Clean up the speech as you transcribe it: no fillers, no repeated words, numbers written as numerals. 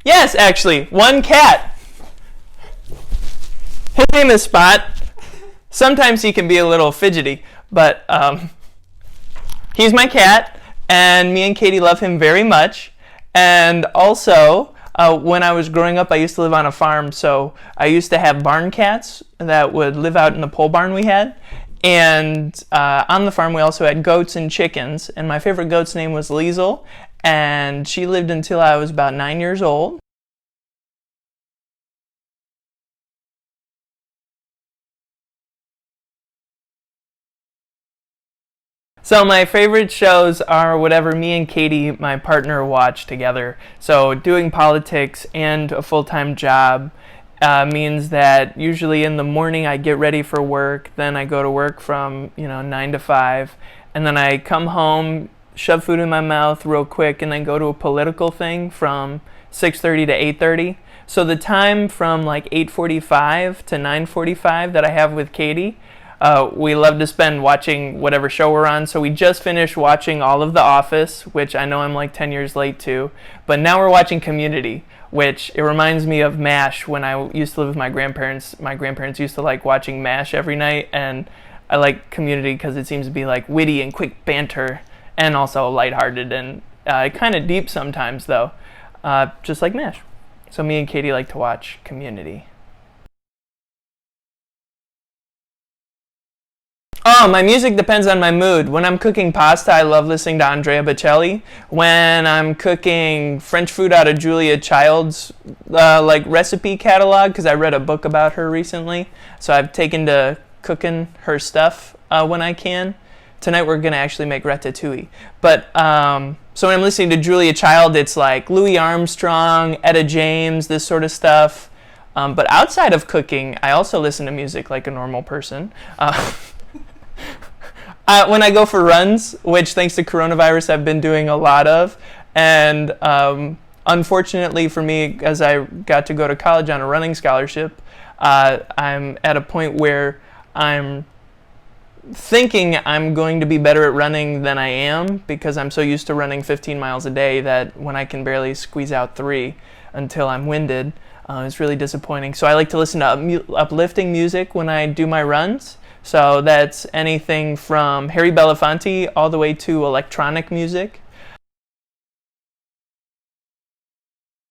Yes, actually, one cat. His name is Spot. Sometimes he can be a little fidgety, but he's my cat, and me and Katie love him very much. And also, when I was growing up, I used to live on a farm, so I used to have barn cats that would live out in the pole barn we had. And on the farm, we also had goats and chickens. And my favorite goat's name was Liesel, and she lived until I was about 9 years old. So my favorite shows are whatever me and Katie, my partner, watch together. So doing politics and a full-time job means that usually in the morning I get ready for work, then I go to work from 9 to 5, and then I come home, shove food in my mouth real quick, and then go to a political thing from 6:30 to 8:30. So the time from like 8:45 to 9:45 that I have with Katie, we love to spend watching whatever show we're on. So we just finished watching all of The Office, which I know I'm like 10 years late to. But now we're watching Community, which it reminds me of MASH when I used to live with my grandparents. My grandparents used to like watching MASH every night, and I like Community because it seems to be like witty and quick banter and also lighthearted and kind of deep sometimes though, just like MASH. So me and Katie like to watch Community. Oh, my music depends on my mood. When I'm cooking pasta, I love listening to Andrea Bocelli. When I'm cooking French food out of Julia Child's like recipe catalog, because I read a book about her recently, so I've taken to cooking her stuff when I can. Tonight we're gonna actually make ratatouille. But so when I'm listening to Julia Child, it's like Louis Armstrong, Etta James, this sort of stuff. But outside of cooking, I also listen to music like a normal person. When I go for runs, which thanks to coronavirus I've been doing a lot of, and unfortunately for me, as I got to go to college on a running scholarship, I'm at a point where I'm thinking I'm going to be better at running than I am, because I'm so used to running 15 miles a day that when I can barely squeeze out 3 until I'm winded, it's really disappointing. So I like to listen to uplifting music when I do my runs. So that's anything from Harry Belafonte all the way to electronic music.